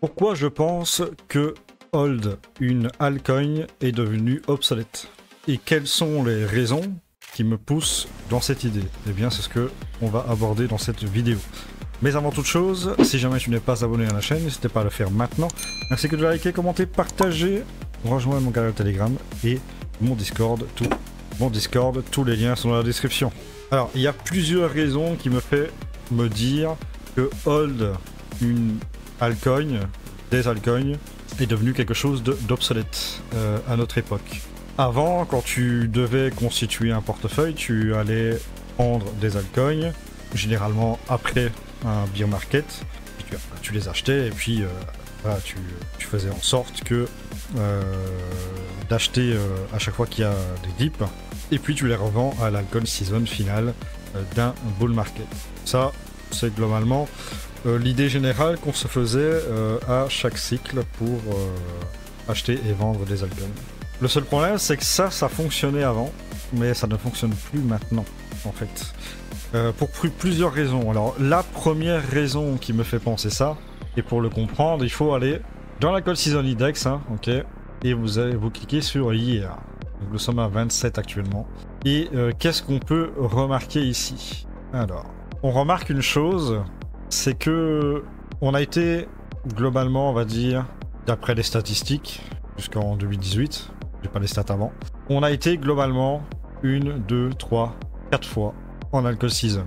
Pourquoi je pense que hold une altcoin est devenu obsolète? Et quelles sont les raisons qui me poussent dans cette idée? Eh bien, c'est ce que on va aborder dans cette vidéo. Mais avant toute chose, si jamais tu n'es pas abonné à la chaîne, n'hésitez pas à le faire maintenant. Ainsi que de liker, commenter, partager, rejoindre mon canal Telegram et mon Discord. Tous les liens sont dans la description. Alors, il y a plusieurs raisons qui me fait me dire que hold une altcoin, des altcoins, est devenu quelque chose d'obsolète à notre époque. Avant, quand tu devais constituer un portefeuille, tu allais prendre des altcoins, généralement après un bear market, et tu les achetais et puis voilà, tu faisais en sorte que d'acheter à chaque fois qu'il y a des dips, et puis tu les revends à l'altcoin season finale d'un bull market. Ça, c'est globalement l'idée générale qu'on se faisait à chaque cycle pour acheter et vendre des altcoins. Le seul problème, c'est que ça fonctionnait avant, mais ça ne fonctionne plus maintenant, en fait. Pour plusieurs raisons. Alors, la première raison qui me fait penser ça, et pour le comprendre, il faut aller dans la Gold Season Index, hein, ok, et vous cliquez sur Year. Donc, nous sommes à 27 actuellement. Et qu'est-ce qu'on peut remarquer ici? Alors, on remarque une chose, c'est que on a été globalement, on va dire, d'après les statistiques, jusqu'en 2018, j'ai pas les stats avant, on a été globalement 1, 2, 3, 4 fois en alcool season,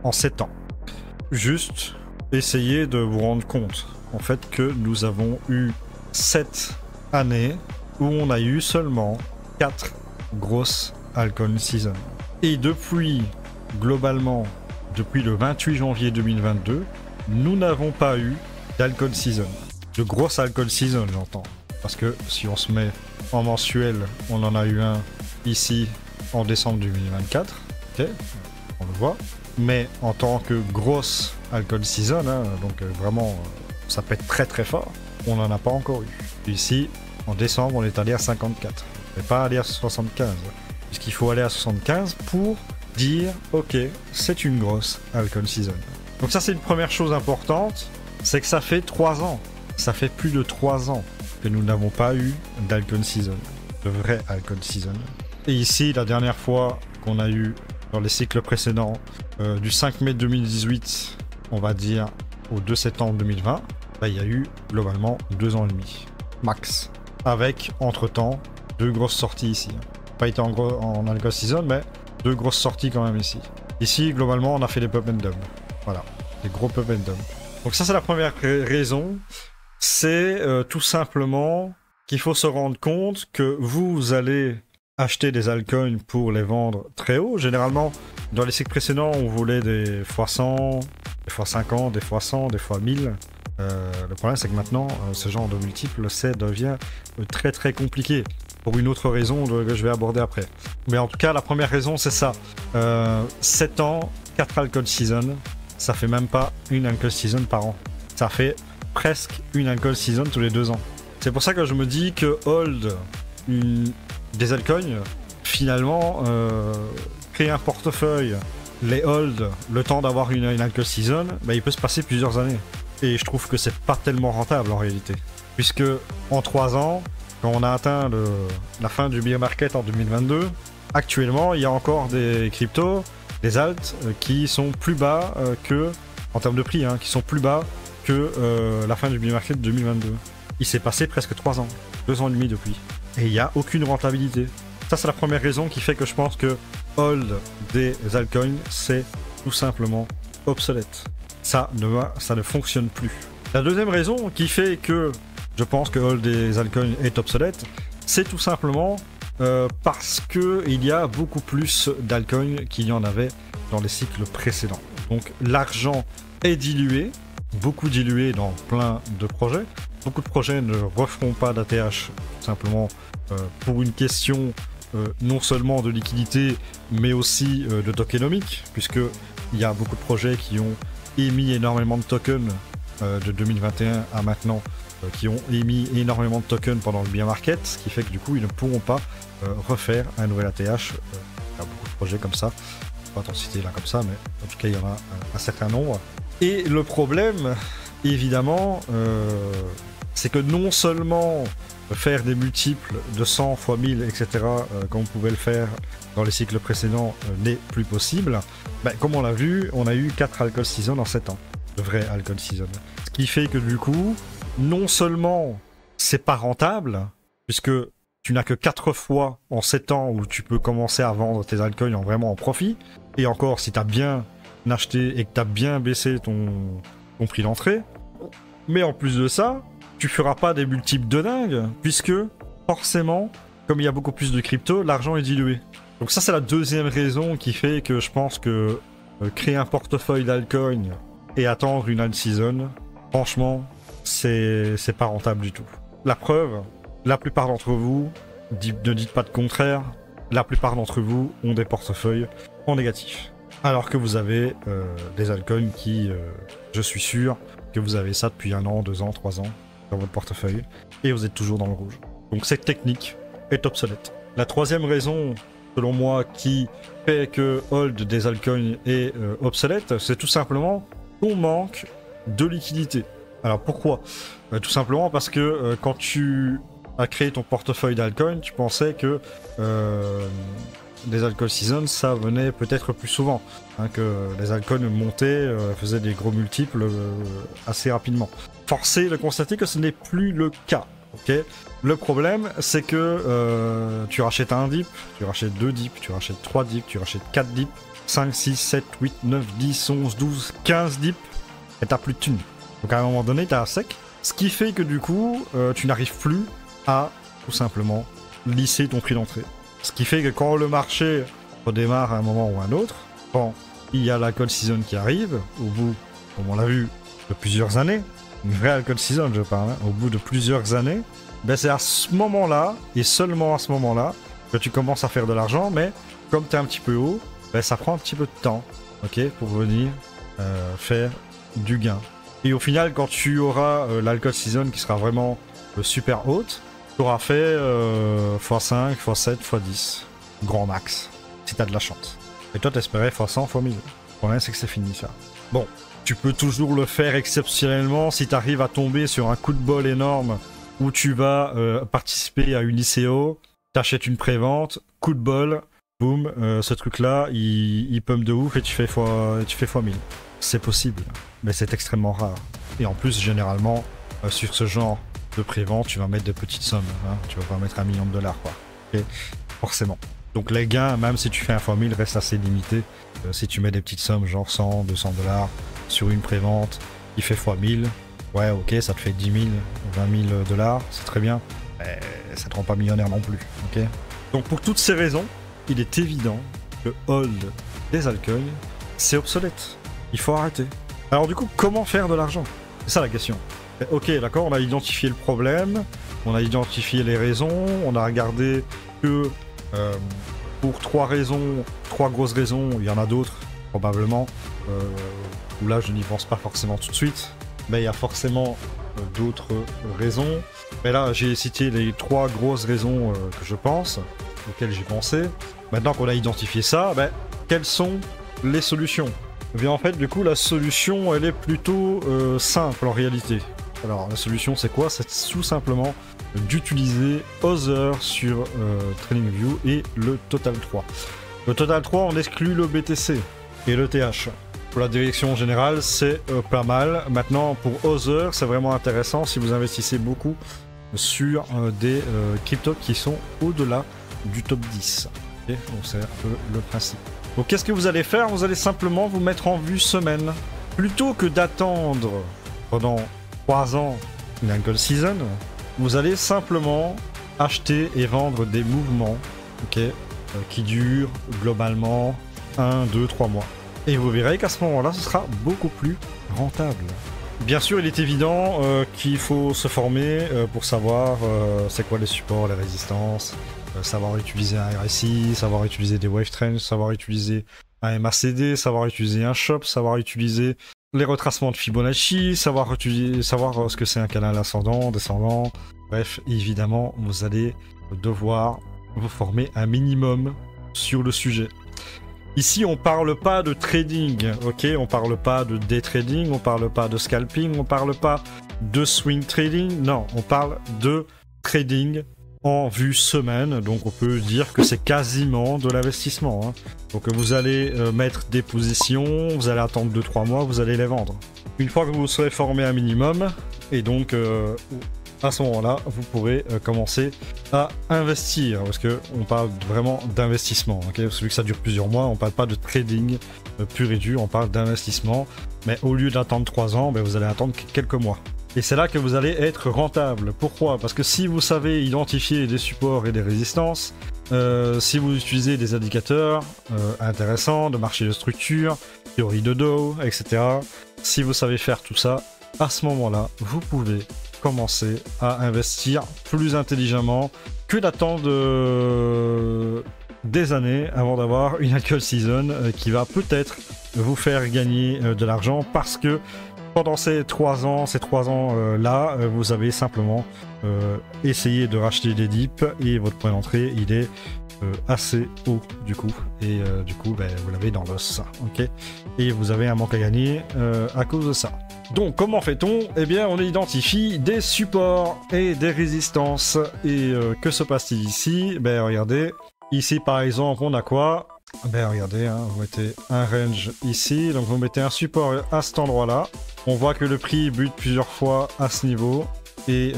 en 7 ans. Juste essayez de vous rendre compte, en fait, que nous avons eu 7 années où on a eu seulement 4 grosses alcool season. Et depuis, globalement, depuis le 28 janvier 2022, nous n'avons pas eu d'alcool season. De grosses alcool season, j'entends. Parce que si on se met en mensuel, on en a eu un ici en décembre 2024. Ok, on le voit. Mais en tant que grosse alcool season, hein, donc vraiment, ça peut être très très fort, on n'en a pas encore eu. Ici, en décembre, on est allé à 54. Mais pas aller à 75. Puisqu'il faut aller à 75 pour dire, ok, c'est une grosse alcool season. Donc ça, c'est une première chose importante, c'est que ça fait 3 ans. Ça fait plus de 3 ans que nous n'avons pas eu d'alcool season, de vrai alcool season. Et ici, la dernière fois qu'on a eu dans les cycles précédents, du 5 mai 2018, on va dire, au 2 septembre 2020, là, il y a eu globalement 2 ans et demi, max. Avec, entre-temps, 2 grosses sorties ici. Pas été en alcool season, mais 2 grosses sorties quand même ici. Ici, globalement, on a fait des pump and dump. Voilà, des gros pump and dump. Donc ça, c'est la première raison. C'est tout simplement qu'il faut se rendre compte que vous allez acheter des altcoins pour les vendre très haut. Généralement, dans les cycles précédents, on voulait des x100, des x50, des x100, des x1000. Le problème, c'est que maintenant, ce genre de multiples, ça devient très très compliqué. Pour une autre raison que je vais aborder après. Mais en tout cas, la première raison, c'est ça. 7 ans, 4 alcool season, ça fait même pas une alcool season par an. Ça fait presque une alcool season tous les 2 ans. C'est pour ça que je me dis que hold des altcoins, finalement, créer un portefeuille, les hold, le temps d'avoir une alcool season, bah, il peut se passer plusieurs années. Et je trouve que c'est pas tellement rentable en réalité. Puisque en 3 ans, quand on a atteint la fin du bear market en 2022, actuellement, il y a encore des cryptos, des alts, qui sont plus bas que, en termes de prix, hein, qui sont plus bas que la fin du bear market 2022. Il s'est passé presque 3 ans, 2 ans et demi depuis. Et il n'y a aucune rentabilité. Ça, c'est la première raison qui fait que je pense que hold des altcoins, c'est tout simplement obsolète. Ça ne fonctionne plus. La deuxième raison qui fait que je pense que hold des altcoins est obsolète, c'est tout simplement parce qu'il y a beaucoup plus d'altcoins qu'il y en avait dans les cycles précédents. Donc l'argent est dilué, beaucoup dilué dans plein de projets. Beaucoup de projets ne referont pas d'ATH, simplement pour une question non seulement de liquidité, mais aussi de tokenomique, puisqu'il y a beaucoup de projets qui ont émis énormément de tokens de 2021 à maintenant, qui ont émis énormément de tokens pendant le bear market, ce qui fait que du coup ils ne pourront pas refaire un nouvel ATH. Il y a beaucoup de projets comme ça, je ne vais pas t'en citer là comme ça, mais en tout cas il y en a un certain nombre. Et le problème, évidemment, c'est que non seulement faire des multiples de 100 fois 1000, etc., comme on pouvait le faire dans les cycles précédents, n'est plus possible. Ben, comme on l'a vu, on a eu 4 alcool season en 7 ans, de vrai alcool season. Ce qui fait que du coup, non seulement c'est pas rentable, puisque tu n'as que 4 fois en 7 ans où tu peux commencer à vendre tes altcoins vraiment en profit, et encore si tu as bien acheté et que tu as bien baissé ton prix d'entrée, mais en plus de ça, tu feras pas des multiples de dingue, puisque forcément, comme il y a beaucoup plus de crypto, l'argent est dilué. Donc ça c'est la deuxième raison qui fait que je pense que créer un portefeuille d'altcoin et attendre une alt season, franchement, c'est pas rentable du tout. La preuve, la plupart d'entre vous, ne dites pas de contraire, la plupart d'entre vous ont des portefeuilles en négatif. Alors que vous avez des altcoins qui, je suis sûr, que vous avez ça depuis 1 an, 2 ans, 3 ans dans votre portefeuille, et vous êtes toujours dans le rouge. Donc cette technique est obsolète. La troisième raison, selon moi, qui fait que hold des altcoins est obsolète, c'est tout simplement qu'on manque de liquidité. Alors pourquoi ? Tout simplement parce que quand tu as créé ton portefeuille d'altcoins, tu pensais que des alcool seasons, ça venait peut-être plus souvent, hein, que les altcoins montaient, faisaient des gros multiples assez rapidement. Forcé de constater que ce n'est plus le cas. Okay, le problème, c'est que tu rachètes un dip, tu rachètes 2 dips, tu rachètes 3 dips, tu rachètes 4 dips, 5, 6, 7, 8, 9, 10, 11, 12, 15 dips, et t'as plus de thunes. Donc à un moment donné, t'as un sec, ce qui fait que du coup, tu n'arrives plus à tout simplement lisser ton prix d'entrée. Ce qui fait que quand le marché redémarre à un moment ou à un autre, quand il y a l'alcool season qui arrive, au bout, comme on l'a vu, de plusieurs années, une vraie alcool season je parle, hein, au bout de plusieurs années, ben c'est à ce moment-là, et seulement à ce moment-là, que tu commences à faire de l'argent, mais comme tu es un petit peu haut, ben ça prend un petit peu de temps, ok, pour venir faire du gain. Et au final, quand tu auras l'alcool season qui sera vraiment super haute, tu auras fait x5, x7, x10, grand max, si tu as de la chance. Et toi, t'espérais x100, x1000. Le problème, c'est que c'est fini, ça. Bon, tu peux toujours le faire exceptionnellement si tu arrives à tomber sur un coup de bol énorme où tu vas participer à une ICO, t'achètes une prévente, coup de bol, boum, ce truc-là, il pump de ouf et tu fais x1000. C'est possible, mais c'est extrêmement rare. Et en plus, généralement, sur ce genre de prévente, tu vas mettre de petites sommes. Hein, tu vas pas mettre $1 million, quoi. Okay, forcément. Donc les gains, même si tu fais un x1000, restent assez limités. Si tu mets des petites sommes, genre 100, $200, sur une prévente, il fait x1000. Ouais, ok, ça te fait 10 000, $20 000, c'est très bien. Mais ça te rend pas millionnaire non plus, ok. Donc pour toutes ces raisons, il est évident que hold des altcoins, c'est obsolète. Il faut arrêter. Alors du coup, comment faire de l'argent ? C'est ça la question. Ok, d'accord, on a identifié le problème, on a identifié les raisons, on a regardé que pour 3 grosses raisons, il y en a d'autres, probablement, où là je n'y pense pas forcément tout de suite, mais il y a forcément d'autres raisons. Mais là, j'ai cité les 3 grosses raisons que je pense, auxquelles j'ai pensé. Maintenant qu'on a identifié ça, ben, quelles sont les solutions ? Eh bien en fait, du coup, la solution, elle est plutôt simple en réalité. Alors, la solution, c'est quoi ? C'est tout simplement d'utiliser Other sur TradingView et le Total 3. Le Total 3, on exclut le BTC et le TH. Pour la direction générale, c'est pas mal. Maintenant, pour Other, c'est vraiment intéressant si vous investissez beaucoup sur des cryptos qui sont au-delà du top 10. Okay, donc c'est un peu le principe. Donc qu'est-ce que vous allez faire ? Vous allez simplement vous mettre en vue semaine. Plutôt que d'attendre pendant 3 ans une alcool season, vous allez simplement acheter et vendre des mouvements, okay, qui durent globalement 1, 2, 3 mois. Et vous verrez qu'à ce moment-là, ce sera beaucoup plus rentable. Bien sûr, il est évident qu'il faut se former pour savoir c'est quoi les supports, les résistances, savoir utiliser un RSI, savoir utiliser des wave trends, savoir utiliser un MACD, savoir utiliser un shop, savoir utiliser les retracements de Fibonacci, savoir ce que c'est un canal ascendant, descendant. Bref, évidemment, vous allez devoir vous former un minimum sur le sujet. Ici, on parle pas de trading, ok? On parle pas de day trading, on parle pas de scalping, on parle pas de swing trading. Non, on parle de trading en vue semaine. Donc, on peut dire que c'est quasiment de l'investissement. Hein. Donc, vous allez mettre des positions, vous allez attendre 2-3 mois, vous allez les vendre. Une fois que vous serez formé un minimum, et donc à ce moment-là, vous pourrez commencer à investir, parce qu'on parle vraiment d'investissement. Okay, celui que ça dure plusieurs mois, on ne parle pas de trading pur et dur, on parle d'investissement. Mais au lieu d'attendre 3 ans, ben, vous allez attendre quelques mois. Et c'est là que vous allez être rentable. Pourquoi? Parce que si vous savez identifier des supports et des résistances, si vous utilisez des indicateurs intéressants de marché de structure, théorie de Dow, etc., si vous savez faire tout ça, à ce moment-là, vous pouvez commencer à investir plus intelligemment que d'attendre des années avant d'avoir une alcohol season qui va peut-être vous faire gagner de l'argent parce que pendant ces 3 ans, là, vous avez simplement essayé de racheter des dips et votre point d'entrée, il est assez haut du coup. Et du coup, ben, vous l'avez dans l'os. Ok. Et vous avez un manque à gagner à cause de ça. Donc, comment fait-on? Eh bien, on identifie des supports et des résistances. Et que se passe-t-il ici? Ben, regardez. Ici, par exemple, on a quoi? Ben, regardez, hein, vous mettez un range ici. Donc, vous mettez un support à cet endroit-là. On voit que le prix bute plusieurs fois à ce niveau. Et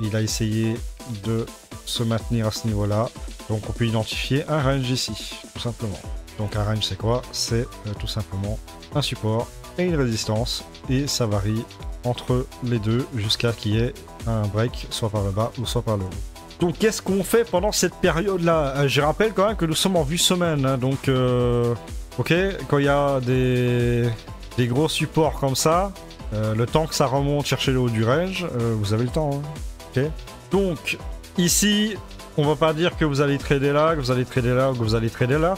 il a essayé de se maintenir à ce niveau-là. Donc, on peut identifier un range ici, tout simplement. Donc, un range, c'est quoi? C'est tout simplement un support et une résistance, et ça varie entre les deux jusqu'à qu'il y ait un break soit par le bas ou soit par le haut. Donc qu'est-ce qu'on fait pendant cette période là? Je rappelle quand même que nous sommes en vue semaine, hein, donc ok, quand il y a des gros supports comme ça, le temps que ça remonte chercher le haut du range, vous avez le temps, hein, ok. Donc ici on va pas dire que vous allez trader là, que vous allez trader là ou que vous allez trader là,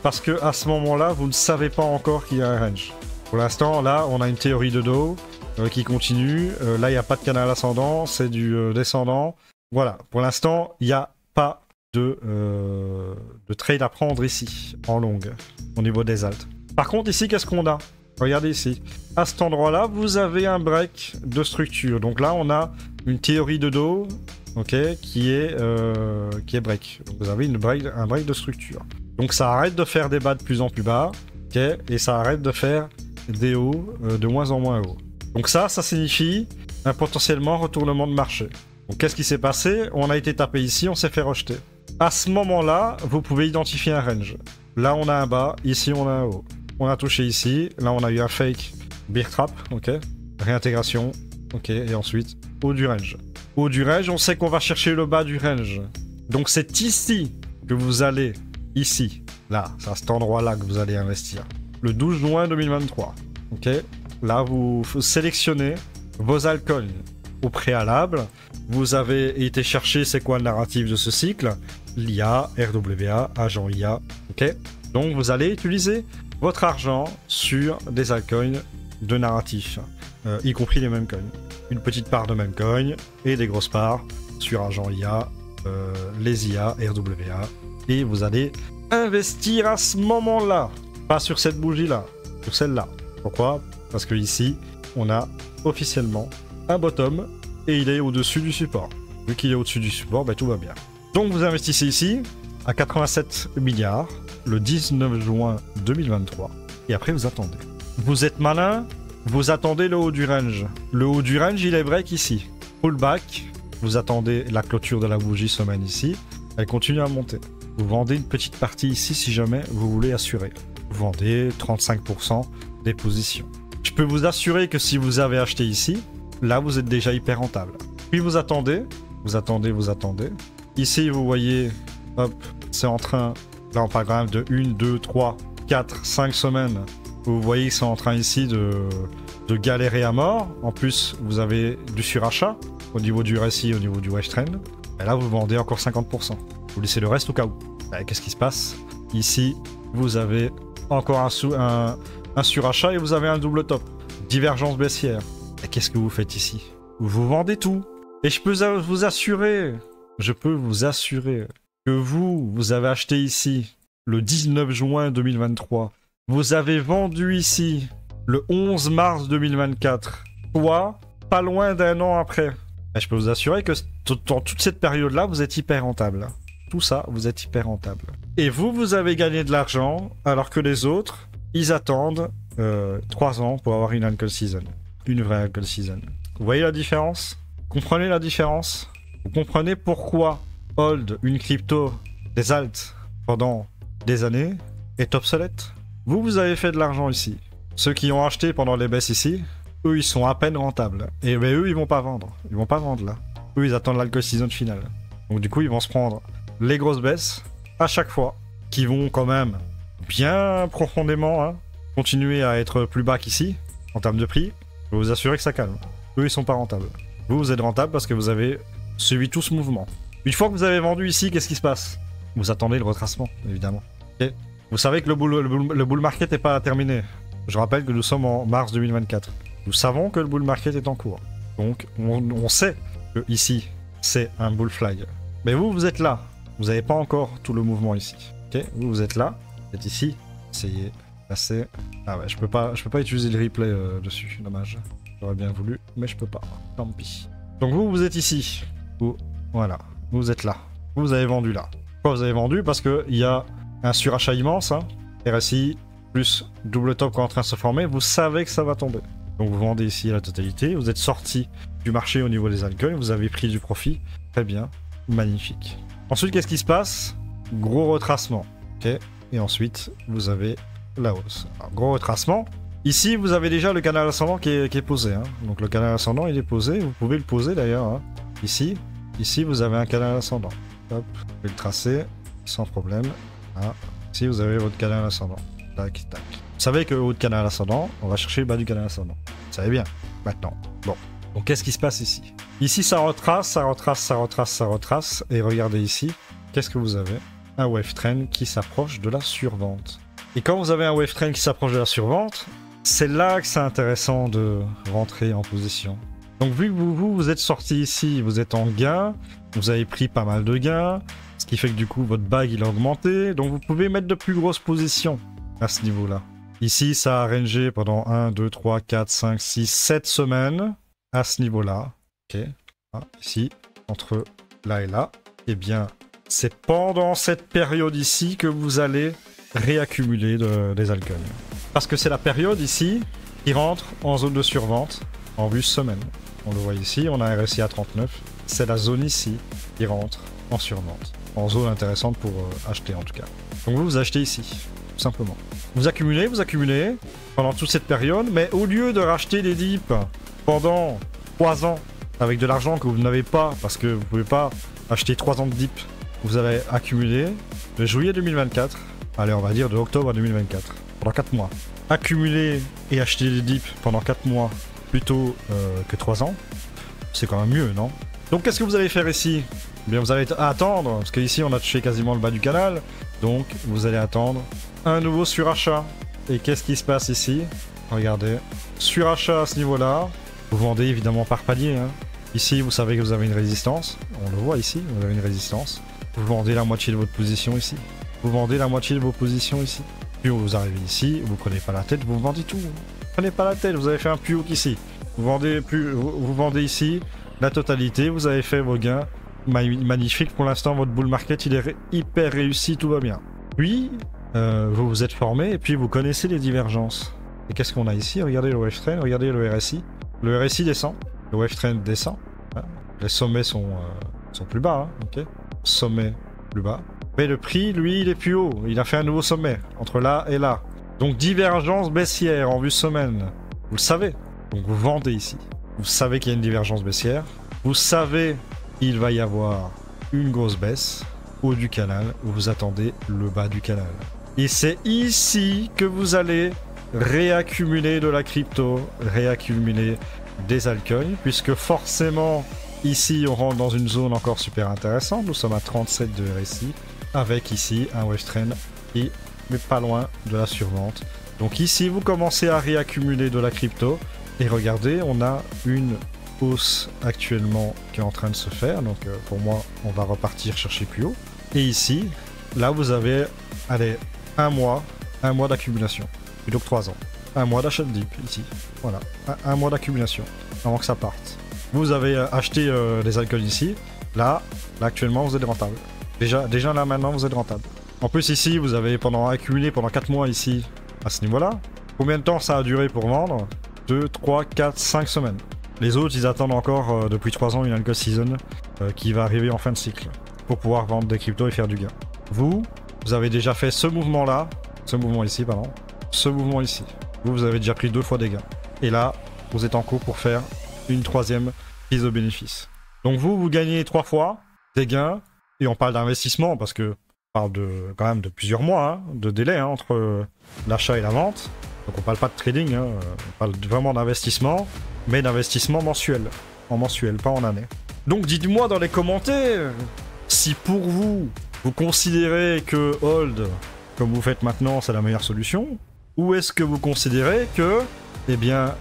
parce que à ce moment là vous ne savez pas encore qu'il y a un range. Pour l'instant, là, on a une théorie de Dow qui continue. Là, il n'y a pas de canal ascendant, c'est du descendant. Voilà, pour l'instant, il n'y a pas de trade à prendre ici, en longue, au niveau des alts. Par contre, ici, qu'est-ce qu'on a? Regardez ici. À cet endroit-là, vous avez un break de structure. Donc là, on a une théorie de Dow qui est break. Donc vous avez un break de structure. Donc ça arrête de faire des bas de plus en plus bas, et ça arrête de faire des hauts de moins en moins hauts. Donc ça signifie un potentiellement retournement de marché. Donc qu'est-ce qui s'est passé? On a été tapé ici, on s'est fait rejeter. À ce moment-là, vous pouvez identifier un range. Là, on a un bas, ici, on a un haut. On a touché ici, là, on a eu un fake bear trap, ok. Réintégration, ok, et ensuite, haut du range. Haut du range, on sait qu'on va chercher le bas du range. Donc c'est ici que vous allez, ici, là, c'est à cet endroit-là que vous allez investir. Le 12 juin 2023. Ok. Là, vous sélectionnez vos altcoins au préalable. Vous avez été chercher c'est quoi le narratif de ce cycle. L'IA, RWA, agent IA. Ok. Donc, vous allez utiliser votre argent sur des altcoins de narratif, y compris les mêmes coins. Une petite part de même coin et des grosses parts sur agent IA, les IA, RWA. Et vous allez investir à ce moment-là. Pas sur cette bougie-là, sur celle-là. Pourquoi? Parce que ici, on a officiellement un bottom et il est au-dessus du support. Vu qu'il est au-dessus du support, ben, tout va bien. Donc vous investissez ici à 87 milliards le 19 juin 2023 et après vous attendez. Vous êtes malin, vous attendez le haut du range. Le haut du range, il est break ici. Pullback, vous attendez la clôture de la bougie semaine ici. Elle continue à monter. Vous vendez une petite partie ici si jamais vous voulez assurer. Vous vendez 35% des positions. Je peux vous assurer que si vous avez acheté ici, là vous êtes déjà hyper rentable. Puis vous attendez. Ici vous voyez, hop, c'est en train, là on parle quand même de 1, 2, 3, 4, 5 semaines. Vous voyez que c'est en train ici de galérer à mort. En plus vous avez du surachat au niveau du RSI, au niveau du Wedge Trend. Et là vous vendez encore 50%. Vous laissez le reste au cas où. Qu'est-ce qui se passe? Ici vous avez encore un surachat et vous avez un double top. Divergence baissière. Et qu'est-ce que vous faites ici? Vous vendez tout. Et je peux vous assurer que vous avez acheté ici le 19 juin 2023. Vous avez vendu ici le 11 mars 2024. Soit pas loin d'un an après. Et je peux vous assurer que dans toute cette période-là, vous êtes hyper rentable. Tout ça, vous êtes hyper rentable. Et vous, vous avez gagné de l'argent, alors que les autres, ils attendent 3 ans pour avoir une alcohol season. Une vraie alcohol season. Vous voyez la différence? Comprenez la différence? Vous comprenez pourquoi hold une crypto, des alts, pendant des années, est obsolète? Vous, vous avez fait de l'argent ici. Ceux qui ont acheté pendant les baisses ici, eux, ils sont à peine rentables. Et mais eux, ils vont pas vendre. Ils vont pas vendre là. Eux, ils attendent l'alcohol season finale. Donc du coup, ils vont se prendre les grosses baisses à chaque fois, qui vont quand même bien profondément continuer à être plus bas qu'ici, en termes de prix. Je peux vous assurer que ça calme. Eux, ils sont pas rentables. Vous, vous êtes rentable parce que vous avez suivi tout ce mouvement. Une fois que vous avez vendu ici, qu'est-ce qui se passe? Vous attendez le retracement, évidemment. Okay. Vous savez que le bull market n'est pas terminé. Je rappelle que nous sommes en mars 2024. Nous savons que le bull market est en cours. Donc, on sait que ici, c'est un bull flag. Mais vous, vous êtes là. Vous n'avez pas encore tout le mouvement ici. Ok, vous êtes là. Vous êtes ici. Essayez. Passer. Ah ouais, je peux pas utiliser le replay dessus. Dommage. J'aurais bien voulu, mais je peux pas. Tant pis. Donc vous, vous êtes ici. Vous, voilà. Vous êtes là. Vous avez vendu là. Pourquoi vous avez vendu? Parce qu'il y a un surachat immense. RSI plus double top qui est en train de se former. Vous savez que ça va tomber. Donc vous vendez ici la totalité. Vous êtes sorti du marché au niveau des alcools. Vous avez pris du profit. Très bien. Magnifique. Ensuite, qu'est-ce qui se passe? Gros retracement. Ok. Et ensuite, vous avez la hausse. Alors, gros retracement. Ici, vous avez déjà le canal ascendant qui est posé. Donc le canal ascendant, il est posé. Vous pouvez le poser d'ailleurs. Ici, vous avez un canal ascendant. Hop, vous pouvez le tracer sans problème. Ah. Ici, vous avez votre canal ascendant. Tac, tac. Vous savez que haut de canal ascendant, on va chercher le bas du canal ascendant. Vous savez bien. Maintenant. Bon. Donc qu'est-ce qui se passe ici? Ici, ça retrace, ça retrace, ça retrace, ça retrace. Et regardez ici, qu'est-ce que vous avez? Un wave trend qui s'approche de la survente. Et quand vous avez un wave trend qui s'approche de la survente, c'est là que c'est intéressant de rentrer en position. Donc vu que vous êtes sorti ici, vous êtes en gain, vous avez pris pas mal de gains, ce qui fait que du coup votre bag il a augmenté, donc vous pouvez mettre de plus grosses positions à ce niveau-là. Ici, ça a rangé pendant 1, 2, 3, 4, 5, 6, 7 semaines à ce niveau-là. Ok. Ah, ici, entre là et là. Eh bien, c'est pendant cette période ici que vous allez réaccumuler des altcoins. Parce que c'est la période ici qui rentre en zone de survente en vue semaine. On le voit ici, on a un RSI à 39. C'est la zone ici qui rentre en survente. En zone intéressante pour acheter en tout cas. Donc vous achetez ici, tout simplement. Vous accumulez pendant toute cette période, mais au lieu de racheter des dips pendant 3 ans avec de l'argent que vous n'avez pas, parce que vous ne pouvez pas acheter 3 ans de dip, vous allez accumuler de juillet 2024, allez on va dire de octobre 2024, pendant 4 mois. Accumuler et acheter des dips pendant 4 mois plutôt que 3 ans, c'est quand même mieux, non? Donc qu'est-ce que vous allez faire ici? Eh bien vous allez attendre, parce qu'ici on a touché quasiment le bas du canal, donc vous allez attendre un nouveau surachat. Et qu'est-ce qui se passe ici? Regardez, surachat à ce niveau-là, vous vendez évidemment par palier. Ici vous savez que vous avez une résistance, on le voit ici, vous avez une résistance. Vous vendez la moitié de votre position ici. Vous vendez la moitié de vos positions ici. Puis vous arrivez ici, vous prenez pas la tête, vous vendez tout. Vous prenez pas la tête, vous avez fait un plus haut qu'ici. Vous vendez ici la totalité, vous avez fait vos gains. Magnifique, pour l'instant votre bull market il est hyper réussi, tout va bien. Puis vous vous êtes formé et puis vous connaissez les divergences. Et qu'est-ce qu'on a ici? Regardez le wave trend, regardez le RSI. Le RSI descend, le wave trend descend. Les sommets sont plus bas, ok. Sommet plus bas. Mais le prix, lui, il est plus haut. Il a fait un nouveau sommet entre là et là. Donc divergence baissière en vue semaine. Vous le savez. Donc vous vendez ici. Vous savez qu'il y a une divergence baissière. Vous savez qu'il va y avoir une grosse baisse haut du canal. Vous attendez le bas du canal. Et c'est ici que vous allez réaccumuler de la crypto, réaccumuler des altcoins, puisque forcément, ici, on rentre dans une zone encore super intéressante. Nous sommes à 37 de RSI, avec ici un wave trend qui n'est pas loin de la survente. Donc ici, vous commencez à réaccumuler de la crypto. Et regardez, on a une hausse actuellement qui est en train de se faire. Donc pour moi, on va repartir chercher plus haut. Et ici, là, vous avez allez, un mois d'accumulation. Plutôt que 3 ans. Un mois d'achat de dip, ici. Voilà, un mois d'accumulation, avant que ça parte. Vous avez acheté les alcools ici. Là, actuellement, vous êtes rentable. Déjà là, maintenant, vous êtes rentable. En plus, ici, vous avez accumulé pendant 4 mois ici, à ce niveau-là. Combien de temps ça a duré pour vendre? 2, 3, 4, 5 semaines. Les autres, ils attendent encore depuis 3 ans une alcool season qui va arriver en fin de cycle pour pouvoir vendre des cryptos et faire du gain. Vous avez déjà fait ce mouvement-là, ce mouvement ici, pardon, ce mouvement ici. Vous avez déjà pris 2 fois des gains. Et là, vous êtes en cours pour faire une 3e prise de bénéfice. Donc vous gagnez 3 fois des gains, et on parle d'investissement parce que on parle quand même de plusieurs mois de délai entre l'achat et la vente. Donc on parle pas de trading, on parle vraiment d'investissement, mais d'investissement mensuel. En mensuel, pas en année. Donc dites-moi dans les commentaires si pour vous, vous considérez que hold, comme vous faites maintenant, c'est la meilleure solution, ou est-ce que vous considérez que, eh bien,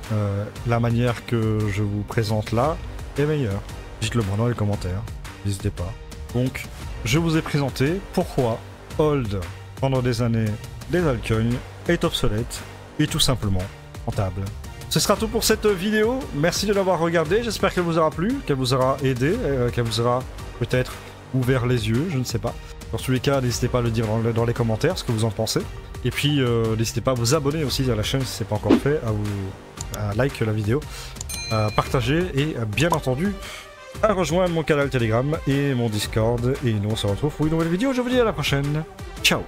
la manière que je vous présente là est meilleure. Dites-le moi dans les commentaires, n'hésitez pas. Donc, je vous ai présenté pourquoi hold pendant des années des altcoins est obsolète et tout simplement rentable. Ce sera tout pour cette vidéo, merci de l'avoir regardé, j'espère qu'elle vous aura plu, qu'elle vous aura aidé, qu'elle vous aura peut-être ouvert les yeux, je ne sais pas. Dans tous les cas, n'hésitez pas à le dire dans les commentaires ce que vous en pensez. Et puis, n'hésitez pas à vous abonner aussi à la chaîne si ce n'est pas encore fait, à like la vidéo, à partager et bien entendu à rejoindre mon canal Telegram et mon Discord. Et nous on se retrouve pour une nouvelle vidéo, je vous dis à la prochaine, ciao.